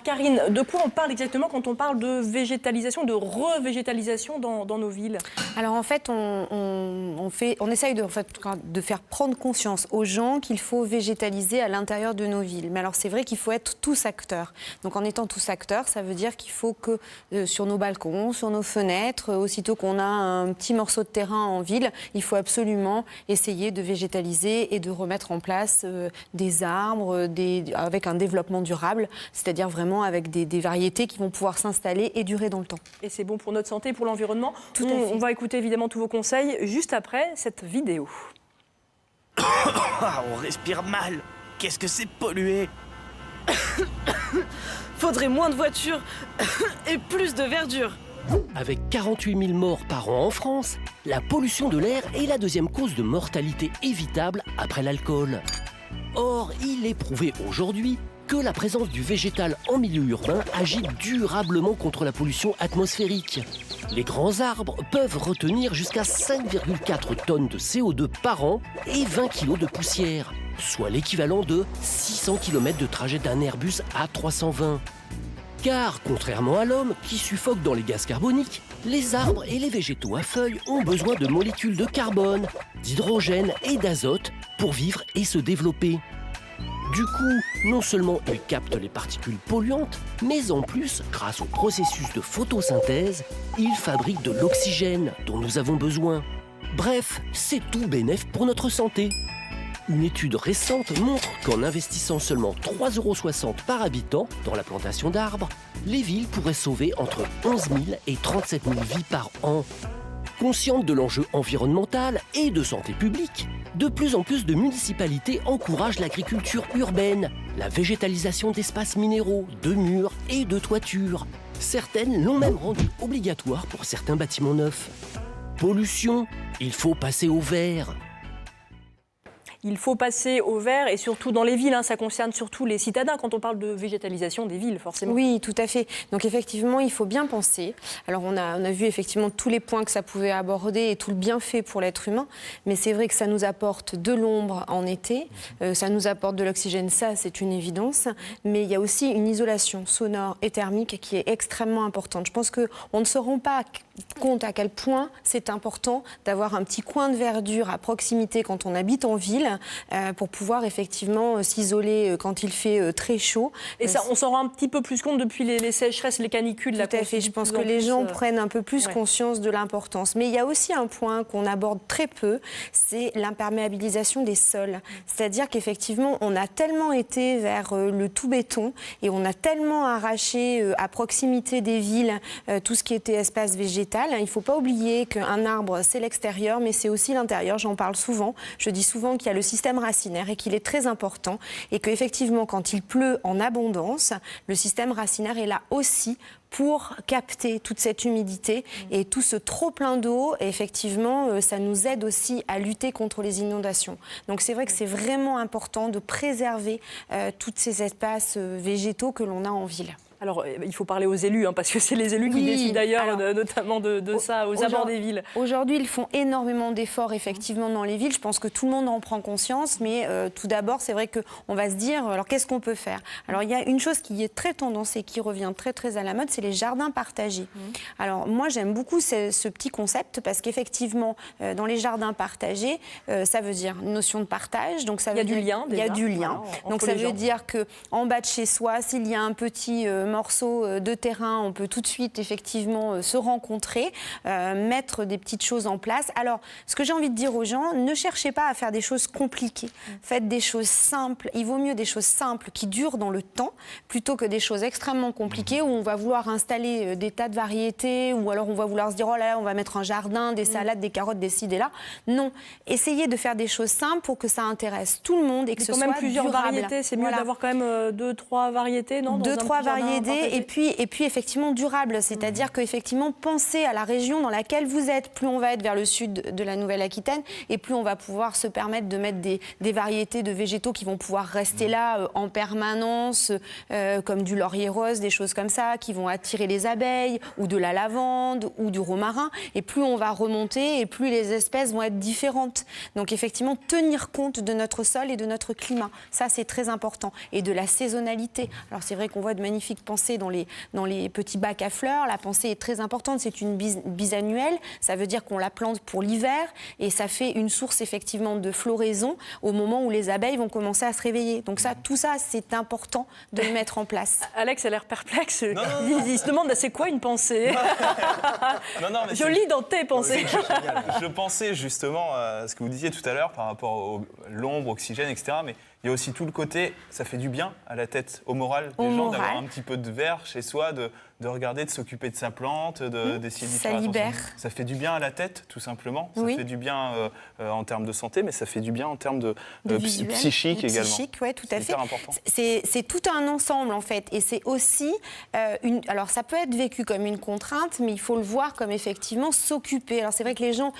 Karine, de quoi on parle exactement quand on parle de végétalisation, de revégétalisation dans nos villes? Alors en fait, on essaye de faire prendre conscience aux gens qu'il faut végétaliser à l'intérieur de nos villes. Mais alors c'est vrai qu'il faut être tous acteurs. Donc en étant tous acteurs, ça veut dire qu'il faut que sur nos balcons, sur nos fenêtres, aussitôt qu'on a un petit morceau de terrain en ville, il faut absolument essayer de végétaliser et de remettre en place des arbres avec un développement durable, c'est-à-dire vraiment avec des variétés qui vont pouvoir s'installer et durer dans le temps. Et c'est bon pour notre santé, pour l'environnement. Tout à fait. On va écouter évidemment tous vos conseils juste après cette vidéo. On respire mal. Qu'est-ce que c'est pollué? Faudrait moins de voitures et plus de verdure. Avec 48 000 morts par an en France, la pollution de l'air est la deuxième cause de mortalité évitable après l'alcool. Or, il est prouvé aujourd'hui que la présence du végétal en milieu urbain agit durablement contre la pollution atmosphérique. Les grands arbres peuvent retenir jusqu'à 5,4 tonnes de CO2 par an et 20 kg de poussière, soit l'équivalent de 600 km de trajet d'un Airbus A320. Car, contrairement à l'homme qui suffoque dans les gaz carboniques, les arbres et les végétaux à feuilles ont besoin de molécules de carbone, d'hydrogène et d'azote pour vivre et se développer. Du coup, non seulement ils captent les particules polluantes, mais en plus, grâce au processus de photosynthèse, ils fabriquent de l'oxygène dont nous avons besoin. Bref, c'est tout bénef pour notre santé. Une étude récente montre qu'en investissant seulement 3,60 € par habitant dans la plantation d'arbres, les villes pourraient sauver entre 11 000 et 37 000 vies par an. Conscientes de l'enjeu environnemental et de santé publique, de plus en plus de municipalités encouragent l'agriculture urbaine, la végétalisation d'espaces minéraux, de murs et de toitures. Certaines l'ont même rendu obligatoire pour certains bâtiments neufs. Pollution, il faut passer au vert. Il faut passer au vert et surtout dans les villes, ça concerne surtout les citadins quand on parle de végétalisation des villes, forcément. Oui, tout à fait. Donc effectivement, il faut bien penser. Alors on a vu effectivement tous les points que ça pouvait aborder et tout le bienfait pour l'être humain, mais c'est vrai que ça nous apporte de l'ombre en été, ça nous apporte de l'oxygène, ça c'est une évidence, mais il y a aussi une isolation sonore et thermique qui est extrêmement importante. Je pense qu'on ne se rend pas compte à quel point c'est important d'avoir un petit coin de verdure à proximité quand on habite en ville pour pouvoir effectivement s'isoler quand il fait très chaud. Et ça, on s'en rend un petit peu plus compte depuis les sécheresses, les canicules. Tout à fait, je pense que les gens prennent un peu plus conscience de l'importance. Mais il y a aussi un point qu'on aborde très peu, c'est l'imperméabilisation des sols. C'est-à-dire qu'effectivement, on a tellement été vers le tout béton et on a tellement arraché à proximité des villes tout ce qui était espace végétal. Il ne faut pas oublier qu'un arbre, c'est l'extérieur, mais c'est aussi l'intérieur. J'en parle souvent. Je dis souvent qu'il y a le système racinaire et qu'il est très important et qu'effectivement, quand il pleut en abondance, le système racinaire est là aussi pour capter toute cette humidité et tout ce trop-plein d'eau. Et effectivement, ça nous aide aussi à lutter contre les inondations. Donc c'est vrai que c'est vraiment important de préserver tous ces espaces végétaux que l'on a en ville. Alors, il faut parler aux élus, parce que c'est les élus qui décident d'ailleurs, notamment de ça, aux abords des villes. Aujourd'hui, ils font énormément d'efforts, effectivement, dans les villes. Je pense que tout le monde en prend conscience, mais tout d'abord, c'est vrai qu'on va se dire, alors qu'est-ce qu'on peut faire? Alors, il y a une chose qui est très tendance et qui revient très, très à la mode, c'est les jardins partagés. Alors, moi, j'aime beaucoup ce petit concept, parce qu'effectivement, dans les jardins partagés, ça veut dire une notion de partage. Donc, ça veut dire, du lien, déjà. Il y a du lien. Voilà, donc, ça veut dire qu'en bas de chez soi, s'il y a un petit morceau de terrain, on peut tout de suite effectivement se rencontrer, mettre des petites choses en place. Alors, ce que j'ai envie de dire aux gens, ne cherchez pas à faire des choses compliquées. Faites des choses simples. Il vaut mieux des choses simples qui durent dans le temps, plutôt que des choses extrêmement compliquées où on va vouloir installer des tas de variétés, ou alors on va vouloir se dire, oh là là, on va mettre un jardin, des salades, des carottes, des ci, des là. Non. Essayez de faire des choses simples pour que ça intéresse tout le monde et que ce soit durable. Quand même plusieurs variétés, c'est mieux d'avoir quand même 2-3 variétés, non? 2-3 variétés. Et puis effectivement durable, c'est-à-dire qu'effectivement pensez à la région dans laquelle vous êtes. Plus on va être vers le sud de la Nouvelle-Aquitaine et plus on va pouvoir se permettre de mettre des variétés de végétaux qui vont pouvoir rester là en permanence, comme du laurier rose, des choses comme ça, qui vont attirer les abeilles, ou de la lavande, ou du romarin. Et plus on va remonter et plus les espèces vont être différentes. Donc effectivement tenir compte de notre sol et de notre climat, ça c'est très important. Et de la saisonnalité. Alors c'est vrai qu'on voit de magnifiques penser dans les petits bacs à fleurs. La pensée est très importante. C'est une bisannuelle. Ça veut dire qu'on la plante pour l'hiver et ça fait une source effectivement de floraison au moment où les abeilles vont commencer à se réveiller. Donc tout ça, c'est important de le mettre en place. Alex a l'air perplexe. Il se demande c'est quoi une pensée. Mais je lis dans tes pensées. Je pensais justement à ce que vous disiez tout à l'heure par rapport à l'ombre, oxygène, etc. Mais il y a aussi tout le côté, ça fait du bien à la tête, au moral des gens, d'avoir un petit peu de verre chez soi, de regarder, de s'occuper de sa plante, d'essayer d'y faire attention. Ça libère. Ça fait du bien à la tête, tout simplement. Ça Oui. fait du bien en termes de santé, mais ça fait du bien en termes de visuel, psychique également. Psychique, oui, tout à fait. C'est hyper important. C'est tout un ensemble, en fait. Et c'est aussi... alors, ça peut être vécu comme une contrainte, mais il faut le voir comme, effectivement, s'occuper. Alors, c'est vrai que les gens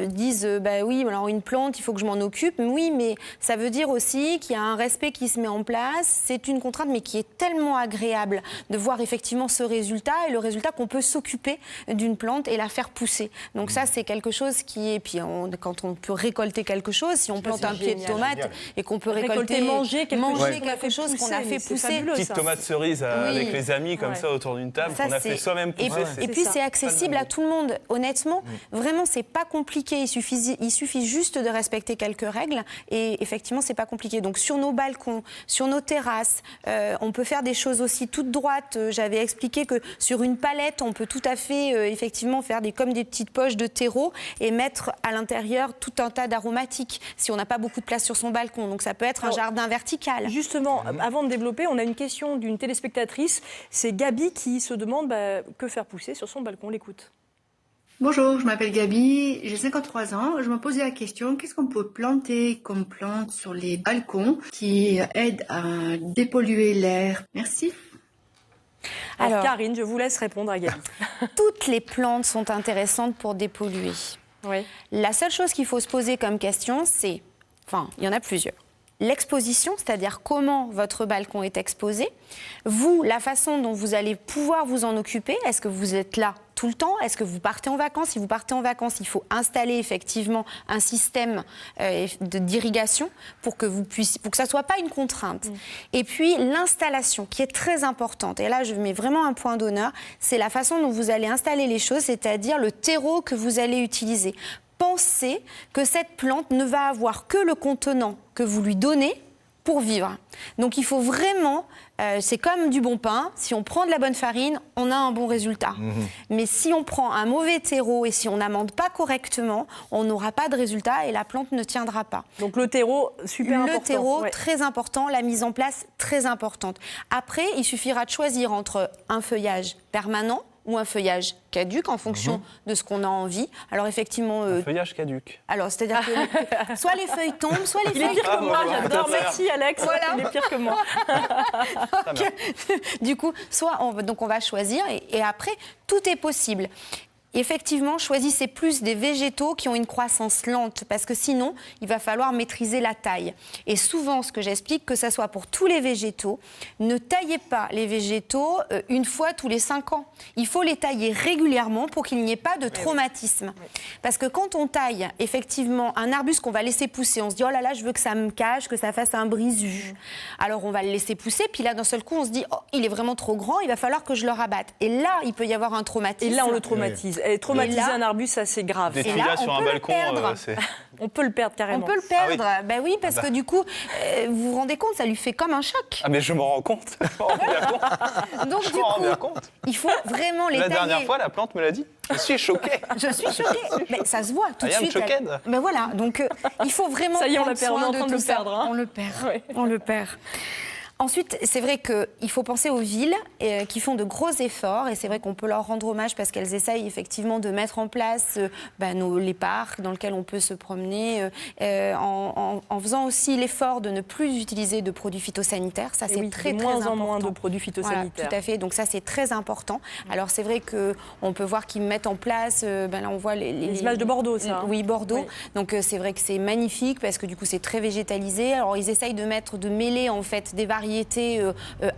disent, oui, alors une plante, il faut que je m'en occupe. Oui, mais ça veut dire aussi qu'il y a un respect qui se met en place. C'est une contrainte, mais qui est tellement agréable de voir, effectivement, ce résultat et le résultat qu'on peut s'occuper d'une plante et la faire pousser. Donc ça, c'est quelque chose qui est... Puis quand on peut récolter quelque chose, si on plante un pied de tomate et qu'on peut récolter, manger quelque chose qu'on a fait pousser. Petite tomate cerise avec les amis comme ça autour d'une table qu'on a fait soi-même pousser. Et puis c'est accessible à tout le monde. Honnêtement, vraiment, c'est pas compliqué. Il suffit juste de respecter quelques règles et effectivement, c'est pas compliqué. Donc sur nos balcons, sur nos terrasses, on peut faire des choses aussi toutes droites. J'avais expliqué que sur une palette, on peut tout à fait effectivement faire comme des petites poches de terreau et mettre à l'intérieur tout un tas d'aromatiques si on n'a pas beaucoup de place sur son balcon. Donc ça peut être un jardin vertical. Justement, avant de développer, on a une question d'une téléspectatrice. C'est Gabi qui se demande que faire pousser sur son balcon. On l'écoute. Bonjour, je m'appelle Gabi, j'ai 53 ans. Je me posais la question, qu'est-ce qu'on peut planter comme plante sur les balcons qui aide à dépolluer l'air? Merci. Alors, Karine, je vous laisse répondre à Gabi. Toutes les plantes sont intéressantes pour dépolluer. Oui. La seule chose qu'il faut se poser comme question, c'est... Enfin, il y en a plusieurs. L'exposition, c'est-à-dire comment votre balcon est exposé. Vous, la façon dont vous allez pouvoir vous en occuper. Est-ce que vous êtes là tout le temps? Est-ce que vous partez en vacances? Si vous partez en vacances, il faut installer effectivement un système d'irrigation pour que ça ne soit pas une contrainte. Et puis l'installation, qui est très importante. Et là, je mets vraiment un point d'honneur. C'est la façon dont vous allez installer les choses, c'est-à-dire le terreau que vous allez utiliser. Pensez que cette plante ne va avoir que le contenant que vous lui donnez pour vivre. Donc il faut vraiment, c'est comme du bon pain, si on prend de la bonne farine, on a un bon résultat. Mais si on prend un mauvais terreau et si on n'amende pas correctement, on n'aura pas de résultat et la plante ne tiendra pas. Donc le terreau, super important. Le terreau, très important, la mise en place, très importante. Après, il suffira de choisir entre un feuillage permanent ou un feuillage caduc en fonction de ce qu'on a envie. Alors effectivement... Un feuillage caduc. Alors, c'est-à-dire que soit les feuilles tombent, soit les feuilles... Il est pire que moi, j'adore. Merci Alex, voilà. Il est pire que moi. Du coup, on va choisir et après, tout est possible. Effectivement, choisissez plus des végétaux qui ont une croissance lente parce que sinon, il va falloir maîtriser la taille. Et souvent, ce que j'explique, que ça soit pour tous les végétaux, ne taillez pas les végétaux une fois tous les 5 ans. Il faut les tailler régulièrement pour qu'il n'y ait pas de traumatisme. Parce que quand on taille effectivement un arbuste qu'on va laisser pousser, on se dit « oh là là, je veux que ça me cache, que ça fasse un brisu ». Alors on va le laisser pousser, puis là d'un seul coup, on se dit « oh, il est vraiment trop grand, il va falloir que je le rabatte ». Et là, il peut y avoir un traumatisme. Et là, on le traumatise. Et traumatiser un arbuste, ça c'est grave. Des tuyas sur un balcon, on peut le perdre carrément. On peut le perdre, oui, parce que du coup, vous vous rendez compte, ça lui fait comme un choc. Ah mais je m'en rends compte. Donc du coup, il faut vraiment les tailler. La dernière fois, la plante me l'a dit. Je suis choquée. Je suis choquée. Mais ça se voit tout de suite. Mais voilà, donc il faut vraiment ça y est, on prendre l'a perdu, on est en soin train de de tout le perdre. ça. On le perd. Oui. On le perd. Ensuite, c'est vrai qu'il faut penser aux villes qui font de gros efforts et c'est vrai qu'on peut leur rendre hommage parce qu'elles essayent effectivement de mettre en place les parcs dans lesquels on peut se promener en faisant aussi l'effort de ne plus utiliser de produits phytosanitaires. Ça, c'est très important. De moins en moins de produits phytosanitaires. Voilà, tout à fait. Donc ça, c'est très important. Alors, c'est vrai qu'on peut voir qu'ils mettent en place, là, on voit les images de Bordeaux, ça. Oui, Bordeaux. Oui. Donc, c'est vrai que c'est magnifique parce que du coup, c'est très végétalisé. Alors, ils essayent de mêler en fait des variétés variétés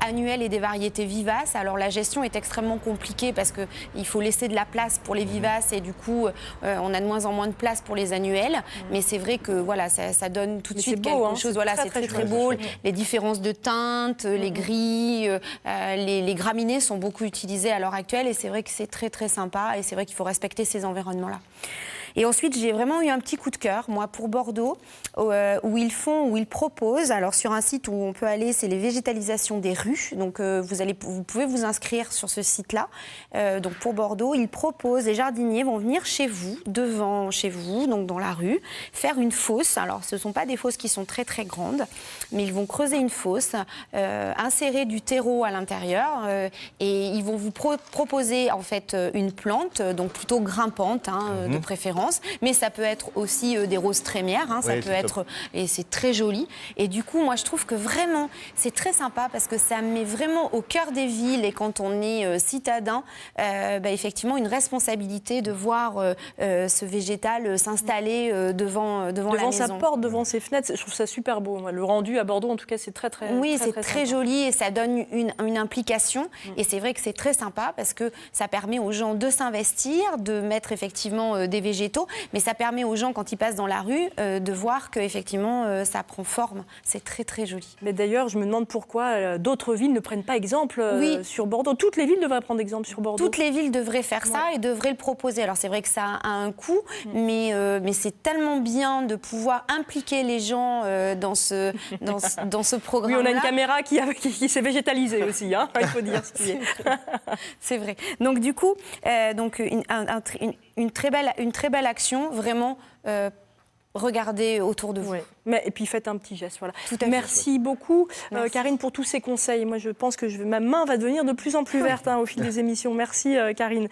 annuelles et des variétés vivaces. Alors la gestion est extrêmement compliquée parce qu'il faut laisser de la place pour les vivaces et du coup on a de moins en moins de place pour les annuelles. Mais c'est vrai que voilà, ça donne tout de suite quelque chose. Voilà, c'est très beau. Les différences de teintes, les gris, les graminées sont beaucoup utilisées à l'heure actuelle et c'est vrai que c'est très sympa et c'est vrai qu'il faut respecter ces environnements-là. Et ensuite, j'ai vraiment eu un petit coup de cœur, moi, pour Bordeaux, où ils proposent, alors sur un site où on peut aller, c'est les végétalisations des rues. Donc, vous pouvez vous inscrire sur ce site-là. Donc, pour Bordeaux, ils proposent, les jardiniers vont venir chez vous, devant chez vous, donc dans la rue, faire une fosse. Alors, ce ne sont pas des fosses qui sont très grandes, mais ils vont creuser une fosse, insérer du terreau à l'intérieur et ils vont vous proposer, en fait, une plante, donc plutôt grimpante, de préférence. Mais ça peut être aussi des roses trémières, ça peut être, et c'est très joli. Et du coup, moi, je trouve que vraiment, c'est très sympa parce que ça met vraiment au cœur des villes et quand on est citadin, effectivement, une responsabilité de voir ce végétal s'installer devant la maison. Devant sa porte, devant ses fenêtres, je trouve ça super beau. Moi. Le rendu à Bordeaux, en tout cas, c'est très Oui, c'est très joli et ça donne une implication. Et c'est vrai que c'est très sympa parce que ça permet aux gens de s'investir, de mettre effectivement des végétaux. Mais ça permet aux gens, quand ils passent dans la rue, de voir qu'effectivement, ça prend forme. C'est très joli. Mais d'ailleurs, je me demande pourquoi d'autres villes ne prennent pas exemple sur Bordeaux. Toutes les villes devraient prendre exemple sur Bordeaux. Toutes les villes devraient faire ça et devraient le proposer. Alors, c'est vrai que ça a un coût, mais c'est tellement bien de pouvoir impliquer les gens dans ce programme-là. Oui, on a une caméra qui s'est végétalisée aussi, il faut dire ce qui est. C'est vrai. Donc, du coup, une très belle action, vraiment, regardez autour de vous. Ouais. Et puis faites un petit geste. Voilà. Tout à fait. Merci beaucoup, Merci. Karine, pour tous ces conseils. Moi, je pense que ma main va devenir de plus en plus verte au fil des émissions. Merci, Karine.